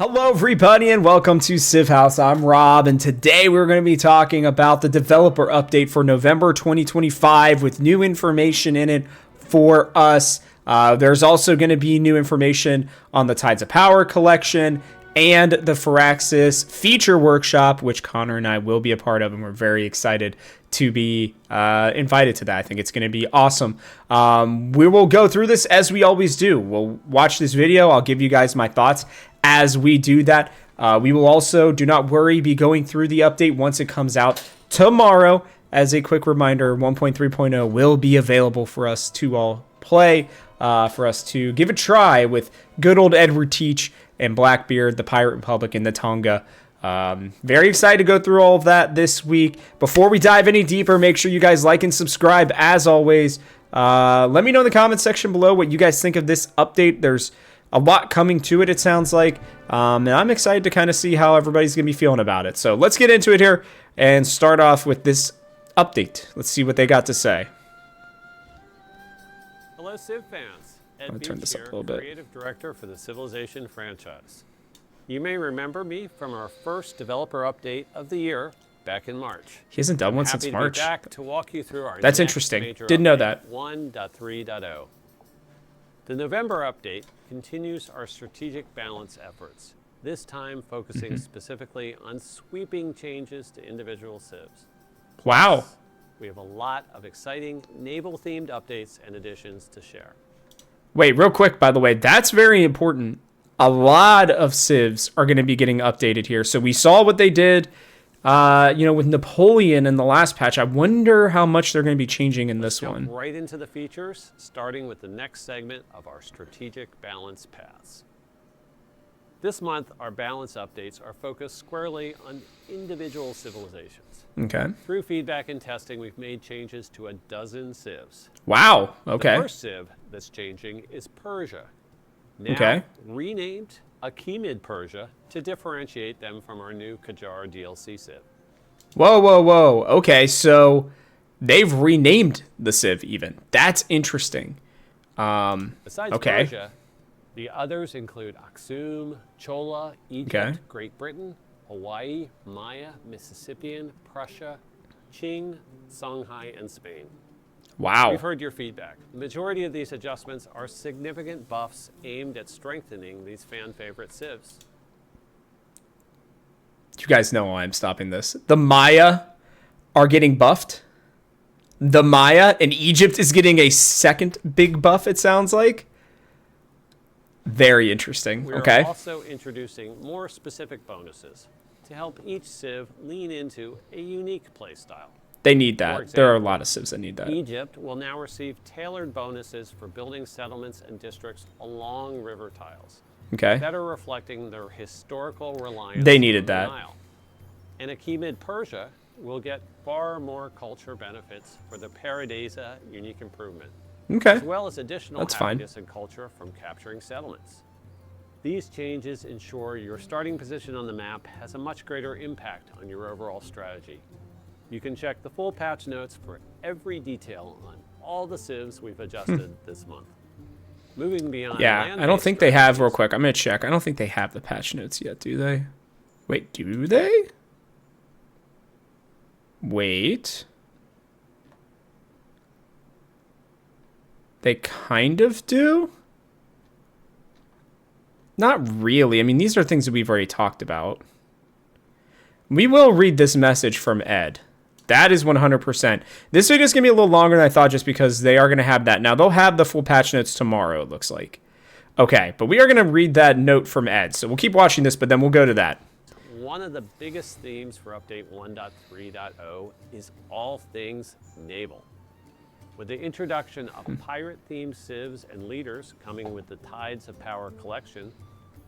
Hello everybody and welcome to Civ House. I'm Rob and today we're going to be talking about the developer update for November 2025 with new information in it for us. There's also going to be new information on the Tides of Power collection and the Firaxis Feature Workshop, which Connor and I will be a part of, and we're very excited to be invited to that. I think it's going to be awesome. We will go through this as we always do. We'll watch this video. I'll give you guys my thoughts as we do that. We will also, do not worry, be going through the update once it comes out tomorrow. As a quick reminder, 1.3.0 will be available for us to all play, for us to give a try with good old Edward Teach and Blackbeard, the Pirate Republic, and the Tonga. Very excited to go through all of that this week. Before we dive any deeper, make sure you guys like and subscribe as always. Let me know in the comments section below what you guys think of this update. There's a lot coming to it, it sounds like. And I'm excited to kind of see how everybody's going to be feeling about it. So let's get into it here and start off with this update. Let's see what they got to say. Hello, Civ fans. I'll turn this up a little bit. Creative Director for the Civilization franchise. You may remember me from our first developer update of the year back in March. He hasn't done one since March. Happy to be back to walk you through our That's next interesting. major Didn't know update, that. 1.3.0. The November update continues our strategic balance efforts, this time focusing specifically on sweeping changes to individual civs. Wow. We have a lot of exciting naval-themed updates and additions to share. Wait, real quick, by the way, that's very important. A lot of civs are going to be getting updated here. So we saw what they did, with Napoleon in the last patch. I wonder how much they're going to be changing in this one. Right into the features, starting with the next segment of our strategic balance paths. This month, our balance updates are focused squarely on individual civilizations. Okay. Through feedback and testing, we've made changes to a dozen civs. Wow. Okay. The first civ that's changing is Persia. Now renamed Achaemenid Persia to differentiate them from our new Qajar DLC civ. Whoa, whoa, whoa. Okay, so they've renamed the civ even. That's interesting. Besides Persia, the others include Aksum, Chola, Egypt, Great Britain, Hawaii, Maya, Mississippian, Prussia, Qing, Songhai, and Spain. Wow. We've heard your feedback. The majority of these adjustments are significant buffs aimed at strengthening these fan-favorite civs. You guys know why I'm stopping this. The Maya are getting buffed. The Maya and Egypt is getting a second big buff, it sounds like. Very interesting. We're also introducing more specific bonuses to help each civ lean into a unique playstyle. They need that. For example, there are a lot of civs that need that. Egypt will now receive tailored bonuses for building settlements and districts along river tiles. Okay. Better reflecting their historical reliance They needed on the that. Nile. And Achaemenid Persia will get far more culture benefits for the Paradisa unique improvement. Okay. As well as additional happiness and culture from capturing settlements. These changes ensure your starting position on the map has a much greater impact on your overall strategy. You can check the full patch notes for every detail on all the civs we've adjusted this month. Moving beyond I don't think they have, real quick, I'm going to check. I don't think they have the patch notes yet, do they? Wait, do they? Wait. They kind of do? Not really. I mean, these are things that we've already talked about. We will read this message from Ed. That is 100%. This video is going to be a little longer than I thought just because they are going to have that. Now, they'll have the full patch notes tomorrow, it looks like. Okay, but we are going to read that note from Ed. So we'll keep watching this, but then we'll go to that. One of the biggest themes for Update 1.3.0 is all things naval. With the introduction of pirate-themed civs and leaders coming with the Tides of Power collection,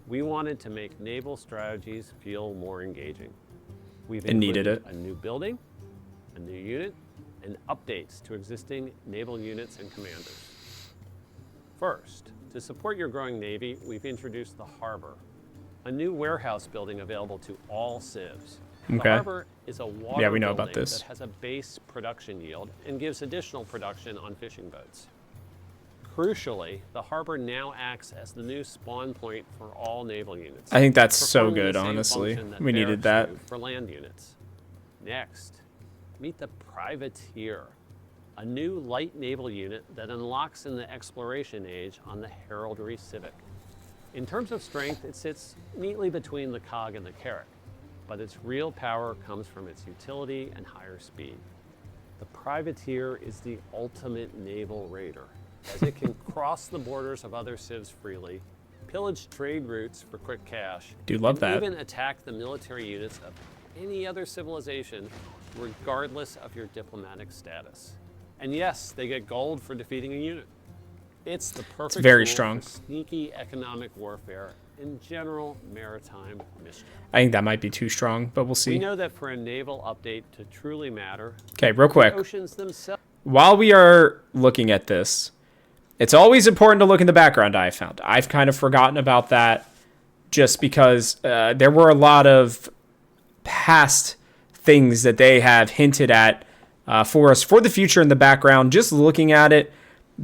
we wanted to make naval strategies feel more engaging. We've included a new building, a new unit, and updates to existing naval units and commanders. First, to support your growing Navy, we've introduced the Harbor, a new warehouse building available to all civs. The Harbor is a water we know building about this. that has a base production yield and gives additional production on fishing boats. Crucially, the harbor now acts as the new spawn point for all naval units. I think that's so performing the good, same honestly. function that We needed barracks that. do for land units. Next, meet the Privateer, a new light naval unit that unlocks in the exploration age on the Heraldry Civic. In terms of strength, it sits neatly between the cog and the carrack, but its real power comes from its utility and higher speed. The Privateer is the ultimate naval raider, as it can cross the borders of other civs freely, pillage trade routes for quick cash, Dude, love and that. even attack the military units of any other civilization, regardless of your diplomatic status. And yes, they get gold for defeating a unit. It's the perfect very tool strong. for sneaky economic warfare and general maritime mischief. I think that might be too strong, but we'll We see. know that for a naval update to truly matter, Okay, real quick. the oceans themselves. While we are looking at this, it's always important to look in the background, I found. I've kind of forgotten about that just because there were a lot of past things that they have hinted at for us for the future in the background. Just looking at it,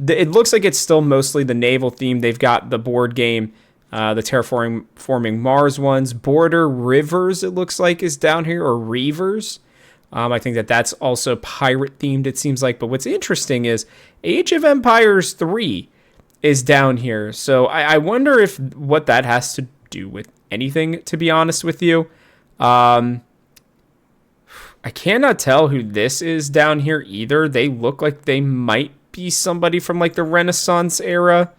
it looks like it's still mostly the naval theme. They've got the board game, the terraforming Mars ones. Border Rivers, it looks like, is down here, or Reavers. I think that's also pirate themed, it seems like. But what's interesting is Age of Empires 3 is down here. So I wonder if what that has to do with anything, to be honest with you. I cannot tell who this is down here either. They look like they might be somebody from like the Renaissance era,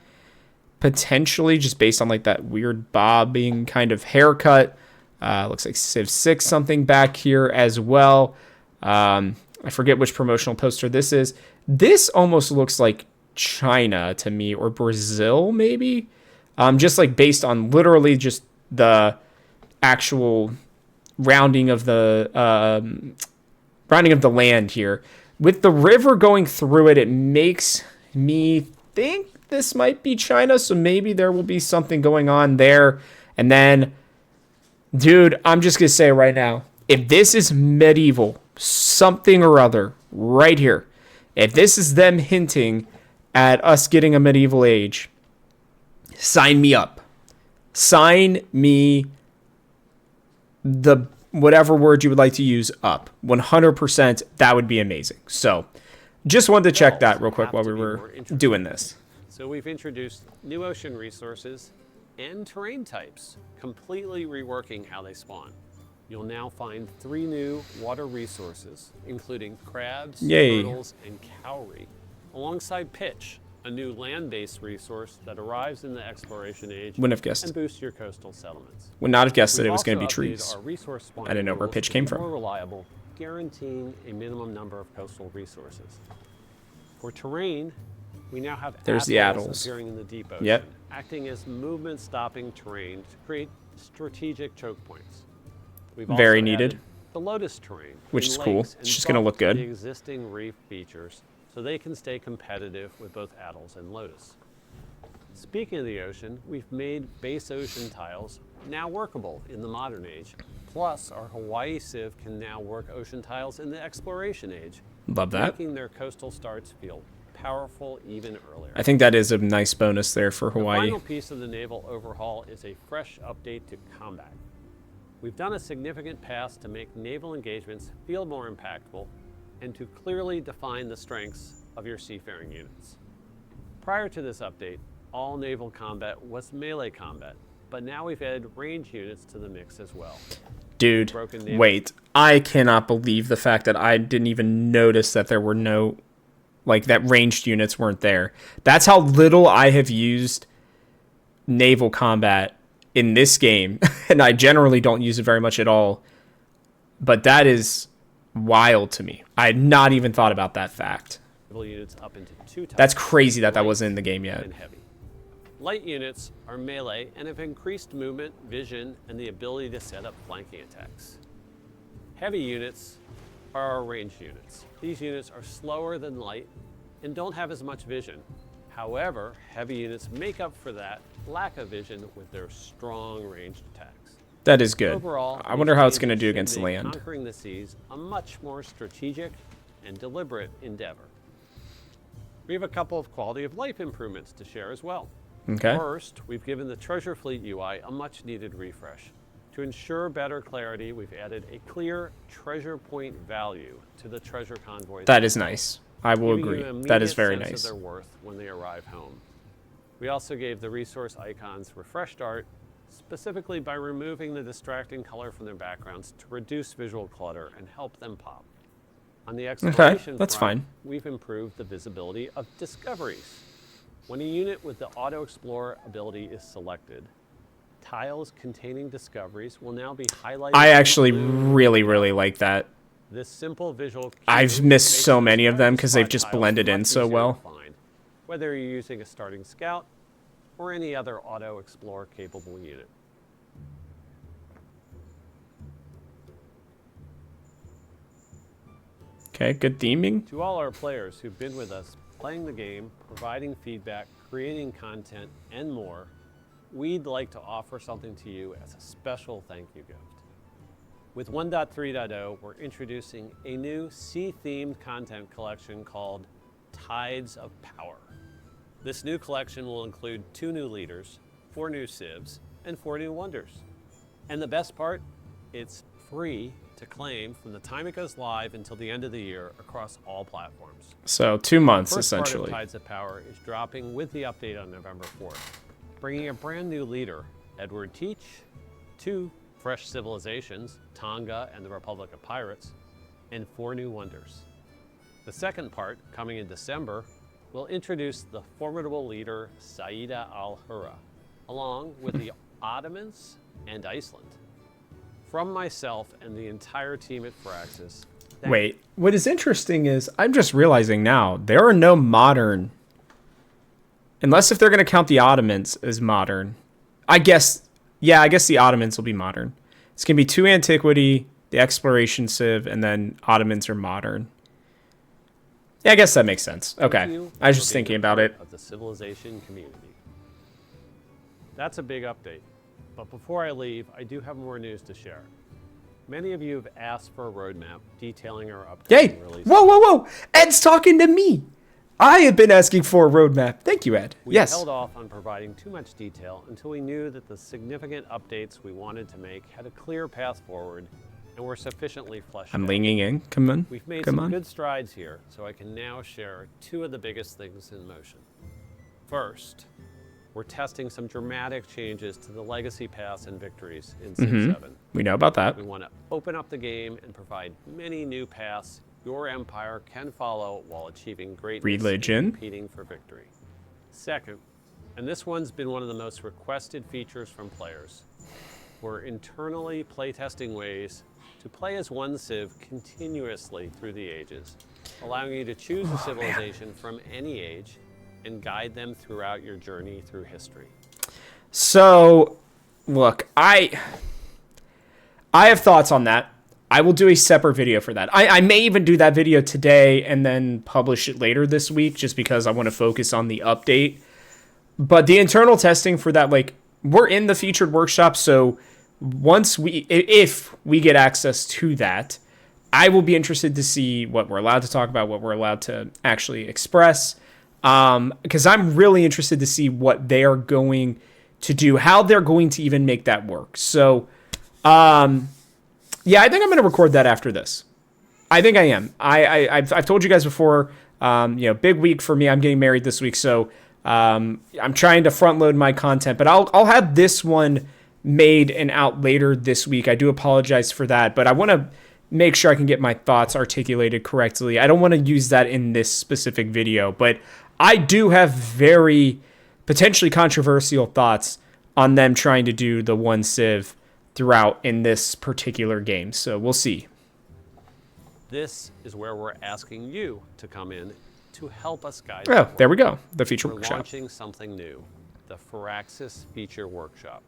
potentially, just based on like that weird bobbing kind of haircut. Looks like Civ 6 something back here as well. I forget which promotional poster this is. This almost looks like China to me, or Brazil maybe. Just like based on literally just the actual rounding of the land here. With the river going through it, it makes me think this might be China, so maybe there will be something going on there. And then, dude, I'm just gonna say right now, if this is medieval something or other right here, if this is them hinting at us getting a medieval age, sign me up. Sign me, the whatever word you would like to use, up. 100%, that would be amazing. So just wanted to check that real quick while we were doing this. So we've introduced new ocean resources and terrain types, completely reworking how they spawn. You'll now find 3 new water resources, including crabs, turtles, and cowrie, alongside pitch, a new land-based resource that arrives in the exploration age. Wouldn't have guessed. And boosts your coastal settlements. Would not have guessed that We've it was going to also be updated trees. our resource I didn't know where rules pitch to came be from. More reliable, guaranteeing a minimum number of coastal resources. For terrain, we now have There's the atolls appearing in the deep ocean, Yep. acting as movement-stopping terrain to create strategic choke points. We've Very also needed. added the lotus terrain, Which in is cool. lakes, It's and just gonna look buffed good. The existing reef features, so they can stay competitive with both atolls and lotus. Speaking of the ocean, we've made base ocean tiles now workable in the modern age. Plus, our Hawaii Civ can now work ocean tiles in the exploration age, Love that. making their coastal starts feel powerful even earlier. I think that is a nice bonus there for The Hawaii. final piece of the naval overhaul is a fresh update to combat. We've done a significant pass to make naval engagements feel more impactful and to clearly define the strengths of your seafaring units. Prior to this update, all naval combat was melee combat, but now we've added range units to the mix as well. Dude, wait. I cannot believe the fact that I didn't even notice that there were no, like, that ranged units weren't there. That's how little I have used naval combat in this game, and I generally don't use it very much at all. But that is wild to me. I had not even thought about that fact. Naval units up into 2 types. That's crazy that that wasn't in the game yet. And heavy. Light units are melee and have increased movement, vision, and the ability to set up flanking attacks. Heavy units are our ranged units. These units are slower than light and don't have as much vision. However, heavy units make up for that lack of vision with their strong ranged attacks. That is good. Overall, I wonder how it's going to these do should against make land. Conquering the seas a much more strategic and deliberate endeavor. We have a couple of quality of life improvements to share as well. Okay. First, we've given the Treasure Fleet UI a much needed refresh. To ensure better clarity, we've added a clear treasure point value to the treasure convoys. That is nice. I will agree. That is very sense nice. Of their worth when they arrive home. We also gave the resource icons refreshed art, specifically by removing the distracting color from their backgrounds to reduce visual clutter and help them pop. On the exploration that's front, fine. we've improved the visibility of discoveries. When a unit with the Auto Explorer ability is selected, tiles containing discoveries will now be highlighted. I actually really like that. This simple visual cue I've missed makes so many of them because they've spot just tiles blended in much so easier to well. find, whether you're using a starting scout or any other Auto Explorer capable unit. Okay, good theming. To all our players who've been with us, playing the game, providing feedback, creating content, and more, we'd like to offer something to you as a special thank you gift. With 1.3.0, we're introducing a new sea-themed content collection called Tides of Power. This new collection will include 2 new leaders, 4 new civs, and 4 new wonders. And the best part, it's free to claim from the time it goes live until the end of the year across all platforms. So 2 months, First essentially. part of Tides of Power is dropping with the update on November 4th, bringing a brand new leader, Edward Teach, 2 fresh civilizations, Tonga and the Republic of Pirates, and 4 new wonders. The second part, coming in December, will introduce the formidable leader Saida al-Hura, along with the Ottomans and Iceland. From myself and the entire team at Firaxis. Wait, what is interesting is I'm just realizing now there are no modern, unless if they're going to count the Ottomans as modern. I guess the Ottomans will be modern. It's going to be 2 antiquity, the exploration civ, and then Ottomans are modern. Yeah, I guess that makes sense. Okay, I was just thinking about it. Of the civilization community. That's a big update. But before I leave, I do have more news to share. Many of you have asked for a roadmap detailing our upcoming release. Whoa! Ed's talking to me. I have been asking for a roadmap. Thank you, Ed. We held off on providing too much detail until we knew that the significant updates we wanted to make had a clear path forward and were sufficiently fleshed out. I'm leaning in. Come on. We've made some good strides here, so I can now share 2 of the biggest things in motion. First, we're testing some dramatic changes to the legacy paths and victories in Civ 7. We know about that. We want to open up the game and provide many new paths your empire can follow while achieving greatness Religion. and competing for victory. Second, and this one's been one of the most requested features from players, we're internally playtesting ways to play as one civ continuously through the ages, allowing you to choose a civilization from any age and guide them throughout your journey through history. So, look, I have thoughts on that. I will do a separate video for that. I may even do that video today and then publish it later this week just because I want to focus on the update. But the internal testing for that, like, we're in the featured workshop, so if we get access to that, I will be interested to see what we're allowed to talk about, what we're allowed to actually express. Because I'm really interested to see what they are going to do, how they're going to even make that work. So, yeah, I think I'm going to record that after this. I think I am. I've told you guys before, big week for me. I'm getting married this week, so I'm trying to front load my content. But I'll have this one made and out later this week. I do apologize for that, but I want to make sure I can get my thoughts articulated correctly. I don't want to use that in this specific video, but I do have very potentially controversial thoughts on them trying to do the one civ throughout in this particular game. So we'll see. This is where we're asking you to come in to help us guide. Oh, there we go. The feature we're workshop. Launching something new, the Firaxis Feature Workshop.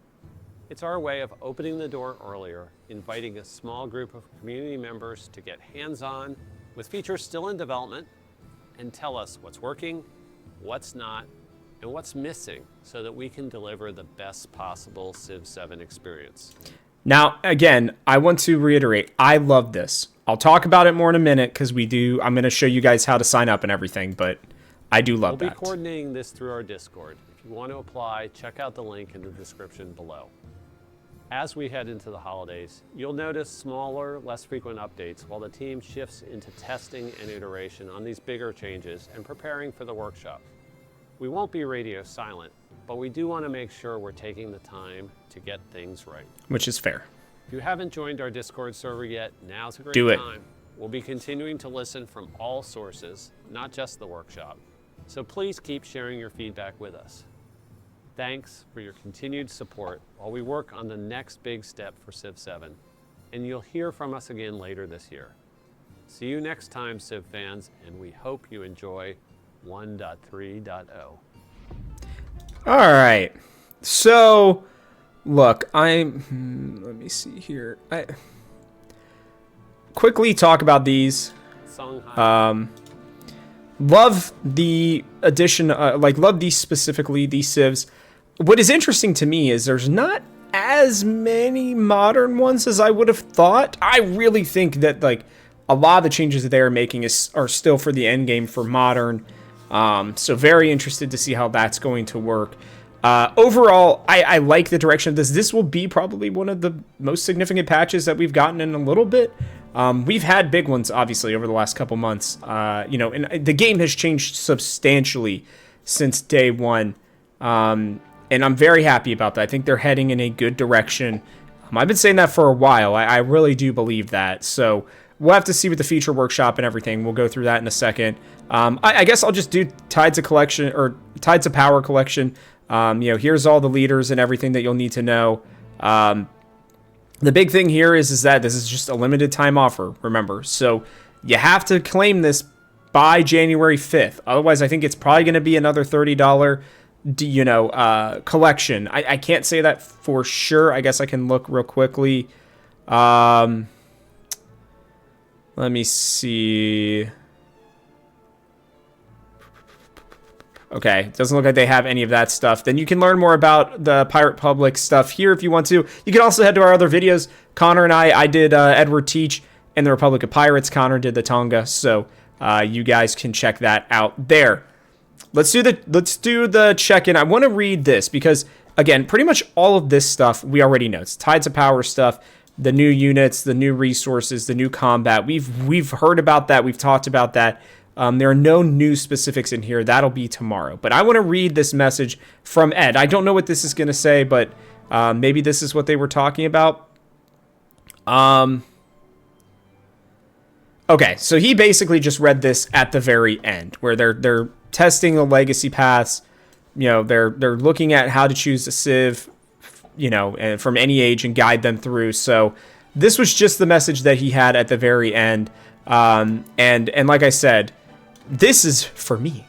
It's our way of opening the door earlier, inviting a small group of community members to get hands-on with features still in development and tell us what's working, what's not, and what's missing so that we can deliver the best possible Civ 7 experience. Now, again, I want to reiterate, I love this. I'll talk about it more in a minute because I'm going to show you guys how to sign up and everything, but I do love We'll that. be coordinating this through our Discord. If you want to apply, check out the link in the description below. As we head into the holidays, you'll notice smaller, less frequent updates while the team shifts into testing and iteration on these bigger changes and preparing for the workshop. We won't be radio silent, but we do want to make sure we're taking the time to get things right. Which is fair. If you haven't joined our Discord server yet, now's a great Do it. time. We'll be continuing to listen from all sources, not just the workshop. So please keep sharing your feedback with us. Thanks for your continued support while we work on the next big step for Civ 7, and you'll hear from us again later this year. See you next time, Civ fans, and we hope you enjoy 1.3.0. All right. So, look, let me see here. I quickly talk about these. Love the addition, love these specifically, these civs. What is interesting to me is there's not as many modern ones as I would have thought. I really think that like a lot of the changes that they are making are still for the end game for modern. So very interested to see how that's going to work. Overall, I like the direction of this. This will be probably one of the most significant patches that we've gotten in a little bit. We've had big ones, obviously, over the last couple months. And the game has changed substantially since day one. And I'm very happy about that. I think they're heading in a good direction. I've been saying that for a while. I really do believe that. So we'll have to see with the feature workshop and everything. We'll go through that in a second. I guess I'll just do Tides of Collection or Tides of Power collection. Here's all the leaders and everything that you'll need to know. The big thing here is that this is just a limited time offer, remember. So you have to claim this by January 5th. Otherwise, I think it's probably going to be another $30, collection. I can't say that for sure. I guess I can look real quickly. Let me see. Okay, doesn't look like they have any of that stuff. Then you can learn more about the Pirate Public stuff here if you want to. You can also head to our other videos. Connor and I did Edward Teach and the Republic of Pirates. Connor did the Tonga, so you guys can check that out there. Let's do the check-in. I want to read this because, again, pretty much all of this stuff we already know. It's Tides of Power stuff, the new units, the new resources, the new combat. We've heard about that. We've talked about that. There are no new specifics in here. That'll be tomorrow. But I want to read this message from Ed. I don't know what this is going to say, but maybe this is what they were talking about. Okay, so he basically just read this at the very end, where they're testing the legacy paths. They're looking at how to choose a civ, and from any age and guide them through. So this was just the message that he had at the very end. And like I said, this is for me,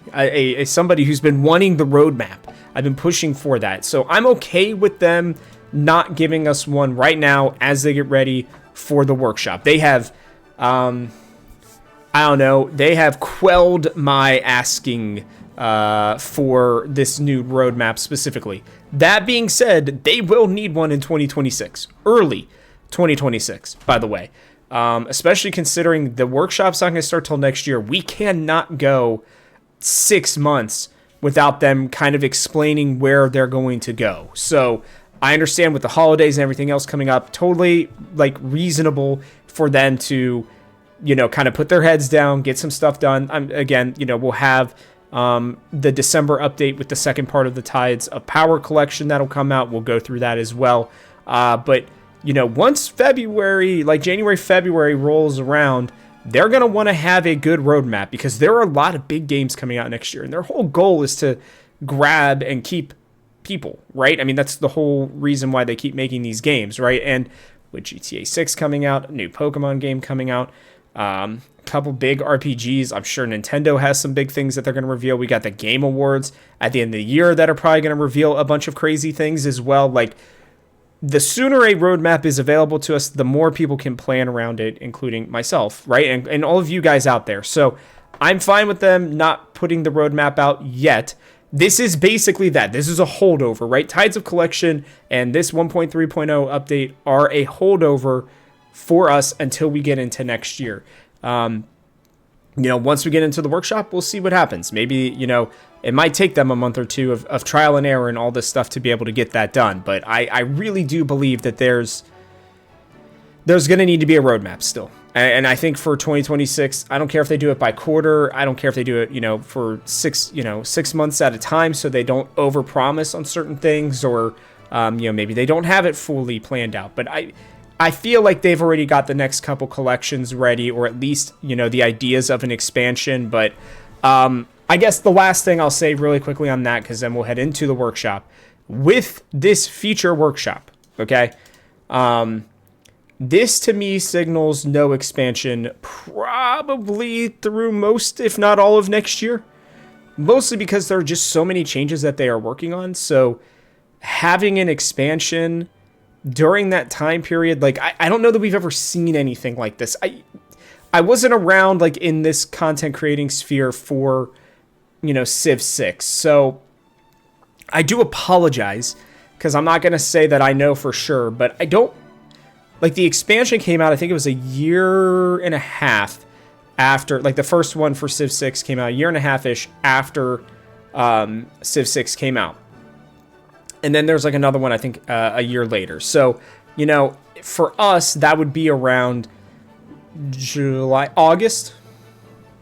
somebody who's been wanting the roadmap. I've been pushing for that. So I'm okay with them not giving us one right now as they get ready for the workshop. They have, they have quelled my asking for this new roadmap specifically. That being said, they will need one in 2026, early 2026, by the way. Especially considering the workshop's not going to start till next year. We cannot go 6 months without them kind of explaining where they're going to go. So I understand with the holidays and everything else coming up, totally reasonable for them to, kind of put their heads down, get some stuff done. We'll have the December update with the second part of the Tides of Power collection that'll come out. We'll go through that as well. But once February, January, February rolls around, they're going to want to have a good roadmap because there are a lot of big games coming out next year. And their whole goal is to grab and keep people, right? I mean, that's the whole reason why they keep making these games, right? And with GTA 6 coming out, a new Pokemon game coming out, a couple big RPGs. I'm sure Nintendo has some big things that they're going to reveal. We got the Game Awards at the end of the year that are probably going to reveal a bunch of crazy things as well. The sooner a roadmap is available to us, the more people can plan around it, including myself, right? And all of you guys out there. So I'm fine with them not putting the roadmap out yet. This is basically that. This is a holdover, right? Tides of Collection and this 1.3.0 update are a holdover for us until we get into next year. once we get into the workshop, we'll see what happens. Maybe, it might take them a month or two of trial and error and all this stuff to be able to get that done. But I really do believe that there's going to need to be a roadmap still. And I think for 2026, I don't care if they do it by quarter. I don't care if they do it, for 6 months at a time, so they don't overpromise on certain things, or, maybe they don't have it fully planned out. But I feel like they've already got the next couple collections ready, or at least, the ideas of an expansion. But I guess the last thing I'll say really quickly on that, because then we'll head into the workshop. With this feature workshop, okay? This to me signals no expansion probably through most, if not all, of next year. Mostly because there are just so many changes that they are working on. So having an expansion during that time period, like I don't know that we've ever seen anything like this. I wasn't around like in this content creating sphere for, Civ 6. So I do apologize, because I'm not going to say that I know for sure, but I don't. Like, the expansion came out, I think it was a year and a half after, like, the first one for Civ 6 came out a year and a half-ish after Civ 6 came out. And then there's, like, another one, I think, a year later. So, for us, that would be around August.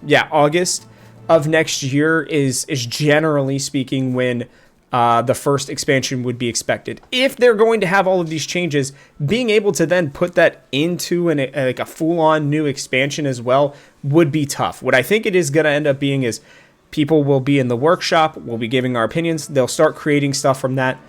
Yeah, August of next year is generally speaking when the first expansion would be expected. If they're going to have all of these changes, being able to then put that into a full-on new expansion as well would be tough. What I think it is going to end up being is people will be in the workshop, we'll be giving our opinions, they'll start creating stuff from that,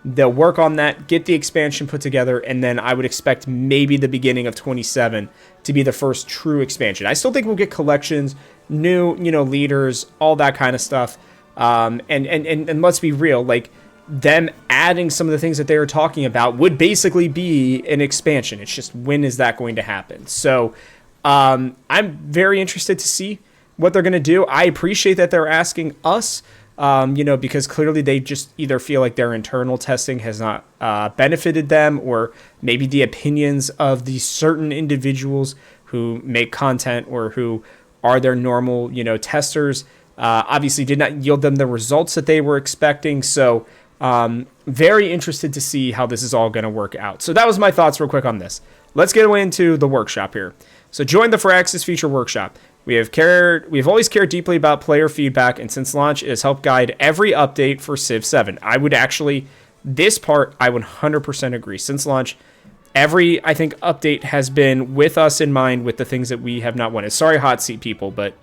they'll work on that, get the expansion put together, and then I would expect maybe the beginning of 27 to be the first true expansion. I still think we'll get collections, new, leaders, all that kind of stuff. And let's be real, like, them adding some of the things that they were talking about would basically be an expansion. It's just, when is that going to happen? So I'm very interested to see what they're going to do. I appreciate that they're asking us, because clearly they just either feel like their internal testing has not benefited them, or maybe the opinions of these certain individuals who make content or who are their normal, testers obviously did not yield them the results that they were expecting. So very interested to see how this is all going to work out. So that was my thoughts real quick on this. Let's get away into the workshop here. So join the Firaxis Feature Workshop. We've always cared deeply about player feedback, and since launch, it has helped guide every update for Civ 7. This part, I would 100% agree. Since launch, every, I think, update has been with us in mind with the things that we have not wanted. Sorry, hot seat people, but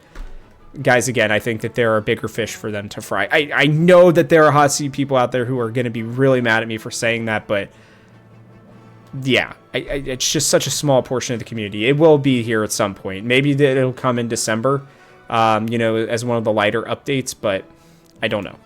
guys, again, I think that there are bigger fish for them to fry. I know that there are hot seat people out there who are going to be really mad at me for saying that, but yeah, it's just such a small portion of the community. It will be here at some point. Maybe it'll come in December, as one of the lighter updates, but I don't know.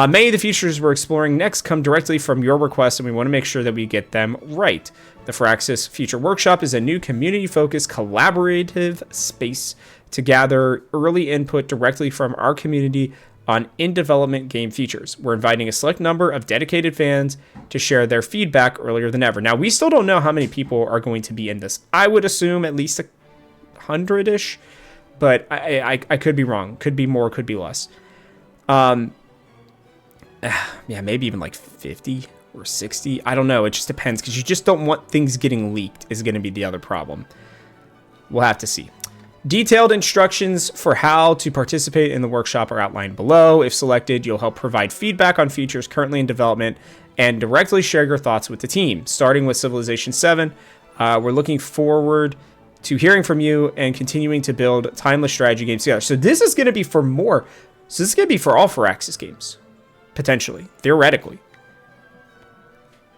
Many of the features we're exploring next come directly from your requests, and we want to make sure that we get them right. The Firaxis Feature Workshop is a new community-focused collaborative space to gather early input directly from our community on in-development game features. We're inviting a select number of dedicated fans to share their feedback earlier than ever. Now, we still don't know how many people are going to be in this. I would assume at least 100-ish, but I could be wrong. Could be more, could be less. Yeah, maybe even like 50 or 60. I don't know. It just depends, because you just don't want things getting leaked is going to be the other problem. We'll have to see. Detailed instructions for how to participate in the workshop are outlined below. If selected, you'll help provide feedback on features currently in development and directly share your thoughts with the team. Starting with Civilization 7, we're looking forward to hearing from you and continuing to build timeless strategy games together. So this is going to be for more. So this is going to be for all Firaxis games, potentially, theoretically.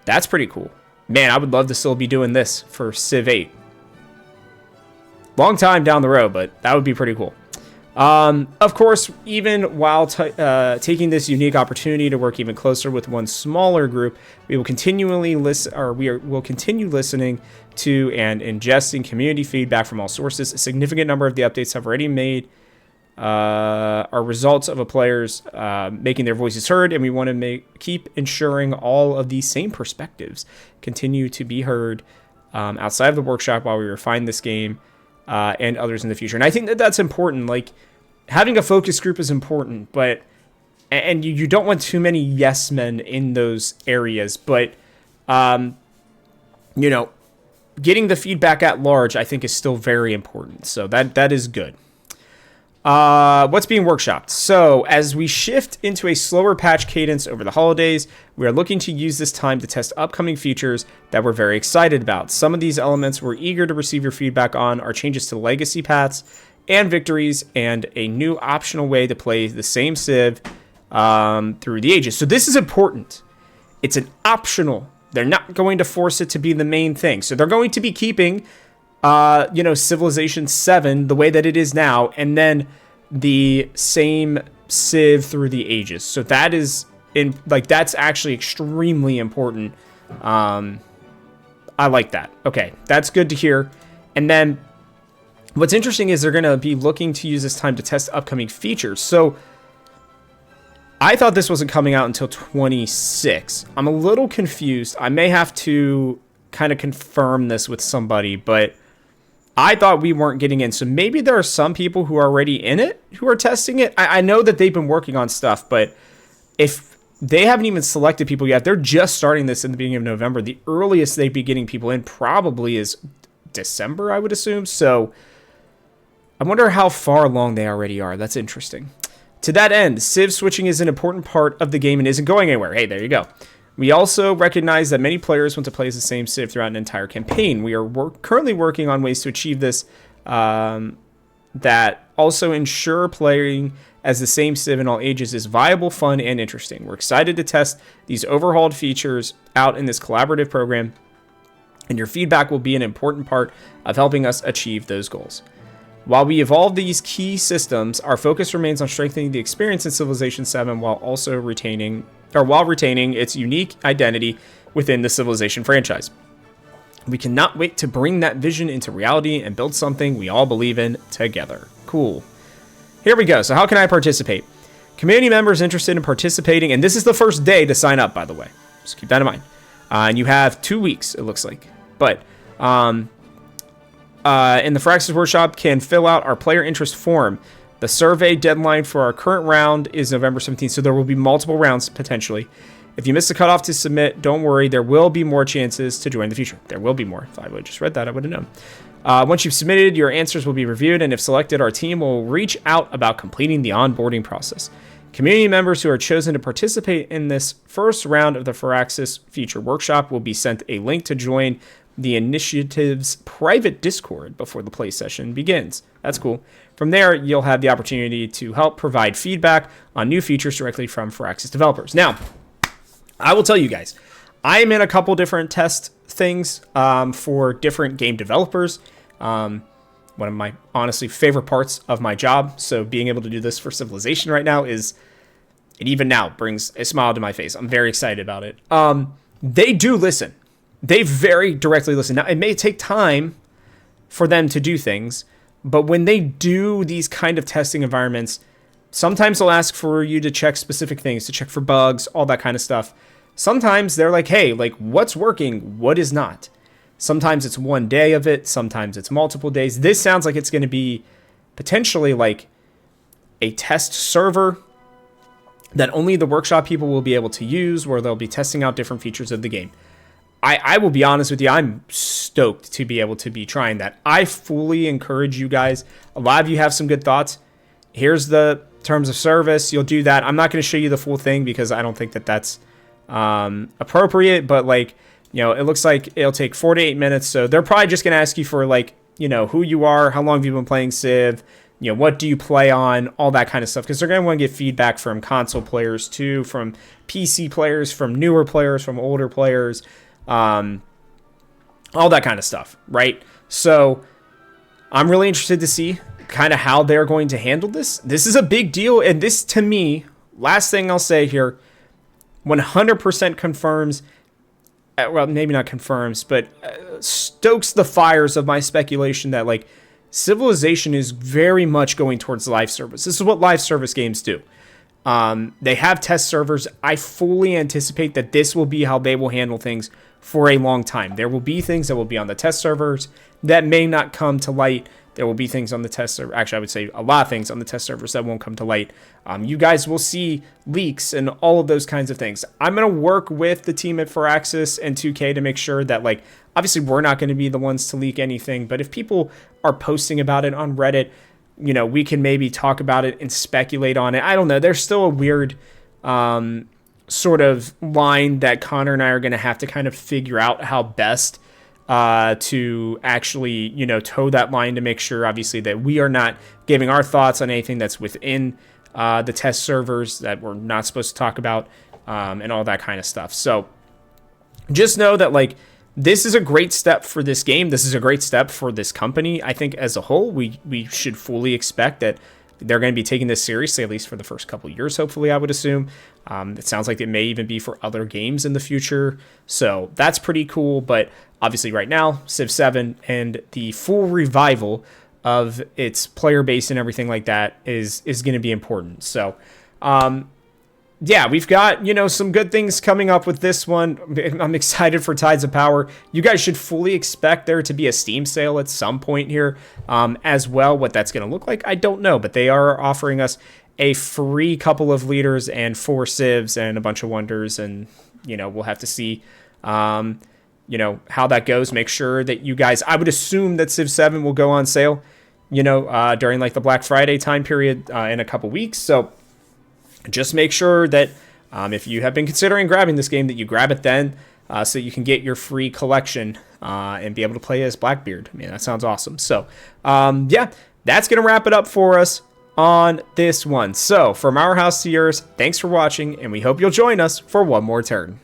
That's pretty cool. Man, I would love to still be doing this for Civ 8. Long time down the road, but that would be pretty cool. Of course, even while taking this unique opportunity to work even closer with one smaller group, we will continually will continue listening to and ingesting community feedback from all sources. A significant number of the updates have already made are results of a players making their voices heard, and we want to keep ensuring all of these same perspectives continue to be heard outside of the workshop while we refine this game. and others in the future. And I think that that's important. Like, having a focus group is important, but and you don't want too many yes men in those areas. But getting the feedback at large, I think, is still very important. So that is good. What's being workshopped? So as we shift into a slower patch cadence over the holidays, we are looking to use this time to test upcoming features that we're very excited about. Some of these elements we're eager to receive your feedback on are changes to legacy paths and victories, and a new optional way to play the same Civ through the ages. So this is important. It's an optional. They're not going to force it to be the main thing. So they're going to be keeping Civilization 7 the way that it is now, and then the same Civ through the ages. So that is that's actually extremely important. I like that. Okay, that's good to hear. And then what's interesting is they're going to be looking to use this time to test upcoming features. So I thought this wasn't coming out until 26. I'm a little confused. I may have to kind of confirm this with somebody, but I thought we weren't getting in. So maybe there are some people who are already in it who are testing it. I know that they've been working on stuff, but if they haven't even selected people yet, they're just starting this in the beginning of November. The earliest they'd be getting people in probably is December, I would assume. So I wonder how far along they already are. That's interesting. To that end, Civ switching is an important part of the game and isn't going anywhere. Hey, there you go. We also recognize that many players want to play as the same Civ throughout an entire campaign. We are currently working on ways to achieve this that also ensure playing as the same Civ in all ages is viable, fun, and interesting. We're excited to test these overhauled features out in this collaborative program, and your feedback will be an important part of helping us achieve those goals. While we evolve these key systems, our focus remains on strengthening the experience in Civilization 7 while retaining its unique identity within the Civilization franchise. We cannot wait to bring that vision into reality and build something we all believe in together. Cool. Here we go. So how can I participate? Community members interested in participating, and this is the first day to sign up, by the way. Just keep that in mind. And you have 2 weeks, it looks like. But in the Firaxis Workshop can fill out our player interest form. The survey deadline for our current round is November 17th, so there will be multiple rounds potentially. If you miss the cutoff to submit, don't worry, there will be more chances to join in the future. There will be more. If I would have just read that, I would have known. Once you've submitted, your answers will be reviewed, and if selected, our team will reach out about completing the onboarding process. Community members who are chosen to participate in this first round of the Firaxis Feature Workshop will be sent a link to join the initiative's private Discord before the play session begins. That's cool. From there, you'll have the opportunity to help provide feedback on new features directly from Firaxis developers. Now, I will tell you guys, I am in a couple different test things for different game developers. One of my honestly favorite parts of my job, so being able to do this for Civilization right now it even now brings a smile to my face. I'm very excited about it. They do listen. They very directly listen. Now, it may take time for them to do things, but when they do these kind of testing environments, sometimes they'll ask for you to check specific things, to check for bugs, all that kind of stuff. Sometimes they're like, hey, like, what's working? What is not? Sometimes it's one day of it. Sometimes it's multiple days. This sounds like it's going to be potentially like a test server that only the workshop people will be able to use, where they'll be testing out different features of the game. I will be honest with you, I'm stoked to be able to be trying that. I fully encourage you guys. A lot of you have some good thoughts. Here's the terms of service. You'll do that. I'm not going to show you the full thing because I don't think that that's appropriate, but like, it looks like it'll take 4 to 8 minutes. So they're probably just going to ask you for like, who you are, how long have you been playing Civ, what do you play on, all that kind of stuff. Because they're going to want to get feedback from console players too, from PC players, from newer players, from older players, all that kind of stuff, right? So I'm really interested to see kind of how they're going to handle this. This is a big deal, and this, to me, last thing I'll say here, 100% confirms, well, maybe not confirms, but stokes the fires of my speculation that, like, Civilization is very much going towards live service. This is what live service games do. They have test servers. I fully anticipate that this will be how they will handle things for a long time. There will be things that will be on the test servers that may not come to light There will be things on the test server. Actually, I would say a lot of things on the test servers that won't come to light. You guys will see leaks and all of those kinds of things. I'm going to work with the team at Firaxis and 2K to make sure that, like, obviously we're not going to be the ones to leak anything, but if people are posting about it on Reddit, you know, we can maybe talk about it and speculate on it. I don't know. There's still a weird sort of line that Connor and I are going to have to kind of figure out how best to actually, you know, toe that line to make sure, obviously, that we are not giving our thoughts on anything that's within the test servers that we're not supposed to talk about, and all that kind of stuff. So just know that, like, this is a great step for this game. This is a great step for this company. I think as a whole, we should fully expect that they're going to be taking this seriously, at least for the first couple of years, hopefully, I would assume. It sounds like it may even be for other games in the future. So that's pretty cool. But obviously right now, Civ 7 and the full revival of its player base and everything like that is going to be important. So, yeah, we've got, you know, some good things coming up with this one. I'm excited for Tides of Power. You guys should fully expect there to be a Steam sale at some point here as well. What that's going to look like, I don't know, but they are offering us a free couple of leaders and 4 civs and a bunch of wonders, and, you know, we'll have to see, you know, how that goes. Make sure that you guys, I would assume that Civ 7 will go on sale, you know, during like the Black Friday time period in a couple weeks. So just make sure that if you have been considering grabbing this game, that you grab it then, so you can get your free collection and be able to play as Blackbeard. I mean, that sounds awesome. So, yeah, that's going to wrap it up for us on this one. So, from our house to yours, thanks for watching, and we hope you'll join us for one more turn.